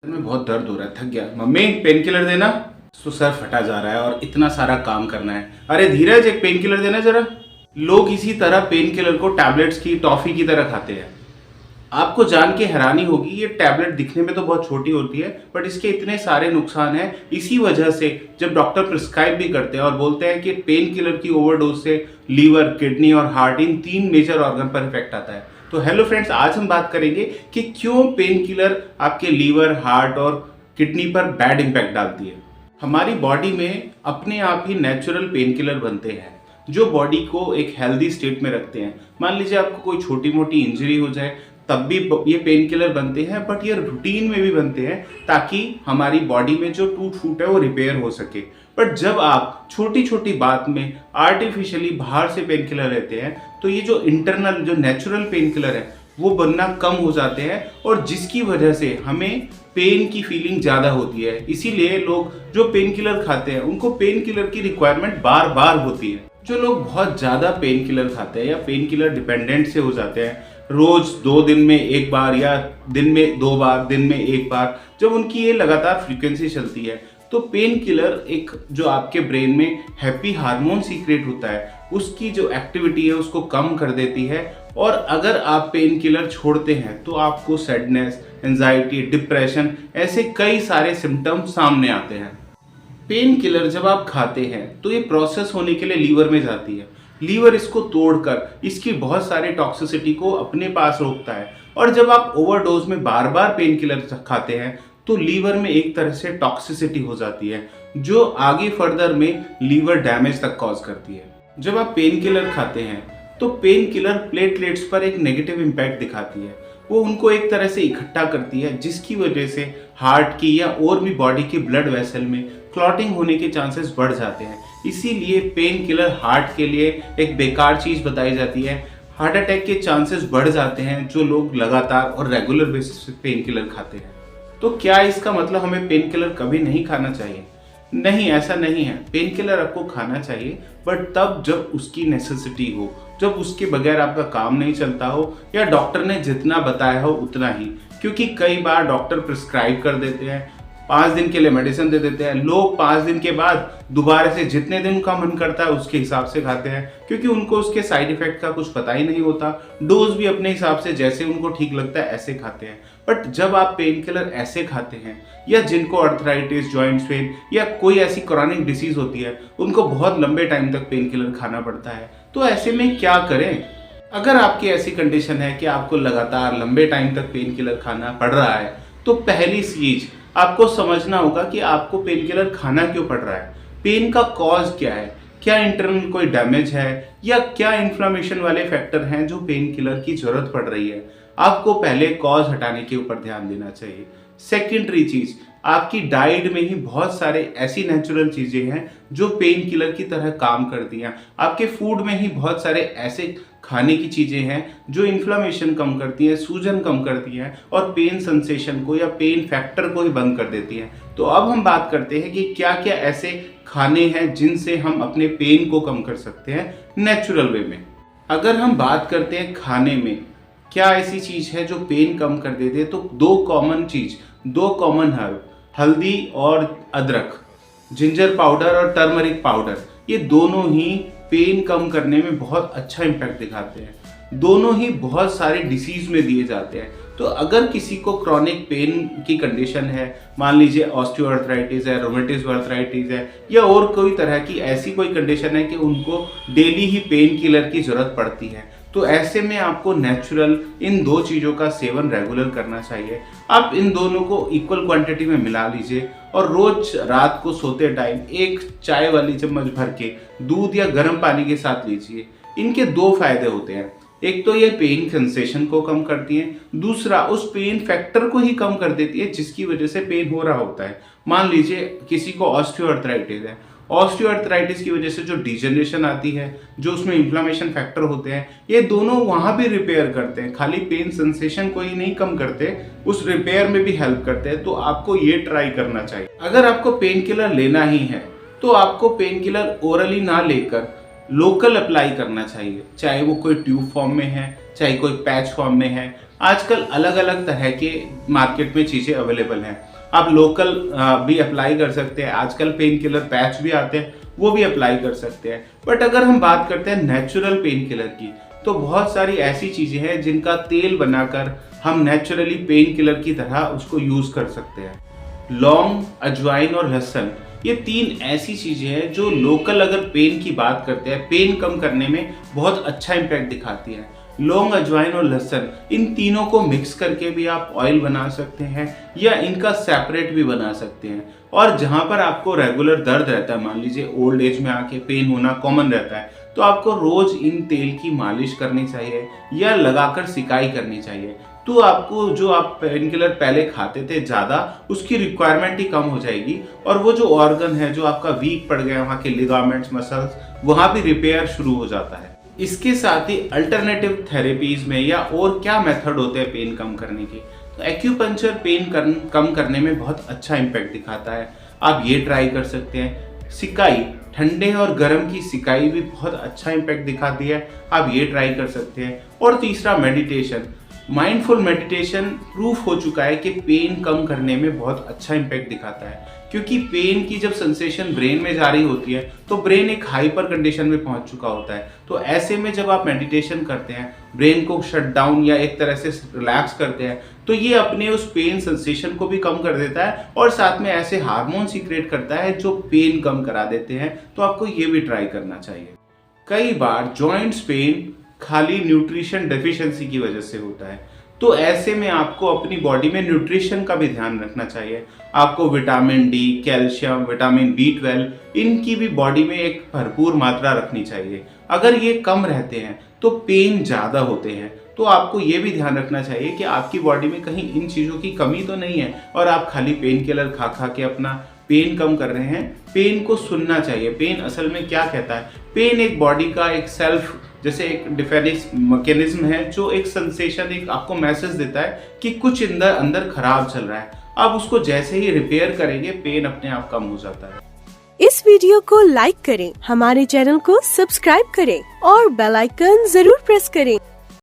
Sir में बहुत दर्द हो रहा है, थक गया। मम्मी पेन किलर देना। तो सर फटा जा रहा है और इतना सारा काम करना है। अरे धीरज, एक पेन किलर देना जरा। लोग इसी तरह पेन किलर को टैबलेट्स की टॉफी की तरह खाते हैं। आपको जान के हैरानी होगी, ये टैबलेट दिखने में तो बहुत छोटी होती है, बट इसके इतने सारे नुकसान हैं। इसी वजह से जब डॉक्टर प्रिस्क्राइब भी करते हैं और बोलते हैं कि पेन किलर की ओवरडोज से लीवर, किडनी और हार्ट, इन 3 मेजर ऑर्गन पर इफेक्ट आता है। तो हेलो फ्रेंड्स, आज हम बात करेंगे कि क्यों पेन किलर आपके लीवर, हार्ट और किडनी पर बैड इम्पैक्ट डालती है। हमारी बॉडी में अपने आप ही नेचुरल पेन किलर बनते हैं जो बॉडी को एक हेल्दी स्टेट में रखते हैं। मान लीजिए आपको कोई छोटी मोटी इंजरी हो जाए तब भी ये पेन किलर बनते हैं, बट ये रूटीन में भी बनते हैं ताकि हमारी बॉडी में जो टूट फूट है वो रिपेयर हो सके। बट जब आप छोटी छोटी बात में आर्टिफिशियली बाहर से पेन किलर लेते हैं तो ये जो इंटरनल, जो नेचुरल पेन किलर है वो बनना कम हो जाते हैं, और जिसकी वजह से हमें पेन की फीलिंग ज़्यादा होती है। इसीलिए लोग जो पेन किलर खाते हैं उनको पेन किलर की रिक्वायरमेंट बार बार होती है। जो लोग बहुत ज़्यादा पेन किलर खाते हैं या पेन किलर डिपेंडेंट से हो जाते हैं, रोज 2 दिन में 1 बार या दिन में 2 बार, दिन में 1 बार, जब उनकी ये लगातार फ्रीक्वेंसी चलती है तो पेन किलर एक जो आपके ब्रेन में हैप्पी हार्मोन सीक्रेट होता है उसकी जो एक्टिविटी है उसको कम कर देती है। और अगर आप पेन किलर छोड़ते हैं तो आपको सैडनेस, एंजाइटी, डिप्रेशन, ऐसे कई सारे सिम्टम्स सामने आते हैं। पेन किलर जब आप खाते हैं तो ये प्रोसेस होने के लिए लीवर में जाती है। लीवर इसको तोड़कर इसकी बहुत सारे टॉक्सिसिटी को अपने पास रोकता है, और जब आप ओवरडोज में बार बार पेन किलर खाते हैं तो लीवर में एक तरह से टॉक्सिसिटी हो जाती है जो आगे फर्दर में लीवर डैमेज तक कॉज करती है। जब आप पेन किलर खाते हैं तो पेन किलर प्लेटलेट्स पर एक नेगेटिव इम्पैक्ट दिखाती है। वो उनको एक तरह से इकट्ठा करती है जिसकी वजह से हार्ट की या और भी बॉडी के ब्लड वेसल में क्लॉटिंग होने के चांसेस बढ़ जाते हैं। इसीलिए पेन किलर हार्ट के लिए एक बेकार चीज़ बताई जाती है। हार्ट अटैक के चांसेस बढ़ जाते हैं जो लोग लगातार और रेगुलर बेसिस पे पेन किलर खाते हैं। तो क्या इसका मतलब हमें पेन किलर कभी नहीं खाना चाहिए? नहीं, ऐसा नहीं है। पेन किलर आपको खाना चाहिए, बट तब जब उसकी नेसेसिटी हो, जब उसके बगैर आपका काम नहीं चलता हो, या डॉक्टर ने जितना बताया हो उतना ही। क्योंकि कई बार डॉक्टर प्रिस्क्राइब कर देते हैं, 5 दिन के लिए मेडिसिन दे देते हैं, लोग 5 दिन के बाद दोबारा से जितने दिन का मन करता है उसके हिसाब से खाते हैं, क्योंकि उनको उसके साइड इफेक्ट का कुछ पता ही नहीं होता। डोज भी अपने हिसाब से जैसे उनको ठीक लगता है ऐसे खाते हैं। बट जब आप पेन किलर ऐसे खाते हैं, या जिनको अर्थराइटिस, जॉइंट पेन या कोई ऐसी क्रॉनिक डिसीज होती है, उनको बहुत लंबे टाइम तक पेन किलर खाना पड़ता है। तो ऐसे में क्या करें? अगर आपकी ऐसी कंडीशन है कि आपको लगातार लंबे टाइम तक पेन किलर खाना पड़ रहा है, तो पहली चीज आपको समझना होगा कि आपको पेन किलर खाना क्यों पड़ रहा है। पेन का कॉज क्या है? क्या इंटरनल कोई डैमेज है, या क्या इन्फ्लेमेशन वाले फैक्टर हैं जो पेन किलर की जरूरत पड़ रही है? आपको पहले कॉज हटाने के ऊपर ध्यान देना चाहिए। सेकेंडरी चीज, आपकी डाइट में ही बहुत सारे ऐसी नेचुरल चीजें हैं जो पेन किलर की तरह काम करती हैं। आपके फूड में ही बहुत सारे ऐसे खाने की चीजें हैं जो इन्फ्लेमेशन कम करती हैं, सूजन कम करती हैं, और पेन सेंसेशन को या पेन फैक्टर को ही बंद कर देती हैं। तो अब हम बात करते हैं कि क्या क्या ऐसे खाने हैं जिनसे हम अपने पेन को कम कर सकते हैं नेचुरल वे में। अगर हम बात करते हैं खाने में क्या ऐसी चीज है जो पेन कम कर देती है, तो 2 कॉमन हर्ब, हल्दी और अदरक, जिंजर पाउडर और टर्मरिक पाउडर, ये दोनों ही पेन कम करने में बहुत अच्छा इम्पैक्ट दिखाते हैं। दोनों ही बहुत सारे डिसीज में दिए जाते हैं। तो अगर किसी को क्रॉनिक पेन की कंडीशन है, मान लीजिए ऑस्टियोआर्थराइटिस है, रोमेटिज्म आर्थराइटिस है, या और कोई तरह की ऐसी कोई कंडीशन है कि उनको डेली ही पेन किलर की जरूरत पड़ती है, तो ऐसे में आपको नेचुरल इन 2 चीज़ों का सेवन रेगुलर करना चाहिए। आप इन दोनों को इक्वल क्वांटिटी में मिला लीजिए, और रोज रात को सोते टाइम 1 चाय वाली चम्मच भर के दूध या गर्म पानी के साथ लीजिए। इनके 2 फायदे होते हैं। एक तो ये पेन सेंसेशन को कम करती है, दूसरा उस पेन फैक्टर को ही कम कर देती है जिसकी वजह से पेन हो रहा होता है। मान लीजिए किसी को ऑस्टियोआर्थराइटिस है, ऑस्टियोआर्थराइटिस की वजह से जो डिजनरेशन आती है, जो उसमें इन्फ्लेमेशन फैक्टर होते हैं, ये दोनों वहाँ भी रिपेयर करते हैं। खाली पेन सेंसेशन को ही नहीं कम करते, उस रिपेयर में भी हेल्प करते हैं। तो आपको ये ट्राई करना चाहिए। अगर आपको पेन किलर लेना ही है तो आपको पेन किलर ओरली ना लेकर लोकल अप्लाई करना चाहिए, चाहे वो कोई ट्यूब फॉर्म में है चाहे कोई पैच फॉर्म में है। आजकल अलग अलग तरह के मार्केट में चीज़ें अवेलेबल हैं। आप लोकल भी अप्लाई कर सकते हैं, आजकल पेन किलर पैच भी आते हैं, वो भी अप्लाई कर सकते हैं। बट अगर हम बात करते हैं नेचुरल पेन किलर की, तो बहुत सारी ऐसी चीज़ें हैं जिनका तेल बनाकर हम नेचुरली पेन किलर की तरह उसको यूज़ कर सकते हैं। लौंग, अजवाइन और लहसुन, ये 3 ऐसी चीज़ें हैं जो लोकल अगर पेन की बात करते हैं, पेन कम करने में बहुत अच्छा इम्पैक्ट दिखाती है। लौंग, अजवाइन और लहसुन, इन तीनों को मिक्स करके भी आप ऑयल बना सकते हैं या इनका सेपरेट भी बना सकते हैं। और जहाँ पर आपको रेगुलर दर्द रहता है, मान लीजिए ओल्ड एज में आके पेन होना कॉमन रहता है, तो आपको रोज इन तेल की मालिश करनी चाहिए या लगाकर सिकाई करनी चाहिए। तो आपको जो आप पेन किलर पहले खाते थे ज़्यादा, उसकी रिक्वायरमेंट ही कम हो जाएगी और वो जो ऑर्गन है जो आपका वीक पड़ गया, वहाँ के लिगामेंट्स, मसल्स, वहाँ भी रिपेयर शुरू हो जाता है। इसके साथ ही अल्टरनेटिव थेरेपीज में या और क्या मेथड होते हैं पेन कम करने के, तो एक्यूपंक्चर पेन कम करने में बहुत अच्छा इम्पैक्ट दिखाता है। आप ये ट्राई कर सकते हैं। सिकाई, ठंडे और गर्म की सिकाई भी बहुत अच्छा इम्पैक्ट दिखाती है, आप ये ट्राई कर सकते हैं। और तीसरा मेडिटेशन। माइंडफुल मेडिटेशन प्रूफ हो चुका है कि पेन कम करने में बहुत अच्छा इम्पैक्ट दिखाता है, क्योंकि पेन की जब सेंसेशन ब्रेन में जा रही होती है तो ब्रेन एक हाइपर कंडीशन में पहुंच चुका होता है। तो ऐसे में जब आप मेडिटेशन करते हैं, ब्रेन को शट डाउन या एक तरह से रिलैक्स करते हैं, तो ये अपने उस पेन सेंसेशन को भी कम कर देता है और साथ में ऐसे हार्मोन सीक्रेट करता है जो पेन कम करा देते हैं। तो आपको ये भी ट्राई करना चाहिए। कई बार जॉइंट्स पेन खाली न्यूट्रिशन डेफिशिएंसी की वजह से होता है, तो ऐसे में आपको अपनी बॉडी में न्यूट्रिशन का भी ध्यान रखना चाहिए। आपको vitamin D, calcium, vitamin B12, इनकी भी बॉडी में एक भरपूर मात्रा रखनी चाहिए। अगर ये कम रहते हैं तो पेन ज़्यादा होते हैं, तो आपको ये भी ध्यान रखना चाहिए कि आपकी बॉडी में कहीं इन चीज़ों की कमी तो नहीं है और आप खाली पेन किलर खा खा के अपना पेन कम कर रहे हैं। पेन को सुनना चाहिए, पेन असल में क्या कहता है। पेन एक बॉडी का एक सेल्फ जैसे एक डिफेंस मैकेनिज्म है जो एक सेंसेशन, एक आपको मैसेज देता है कि कुछ अंदर खराब चल रहा है। आप उसको जैसे ही रिपेयर करेंगे, पेन अपने आप कम हो जाता है। इस वीडियो को लाइक करें, हमारे चैनल को सब्सक्राइब करें और बेल आइकन जरूर प्रेस करें।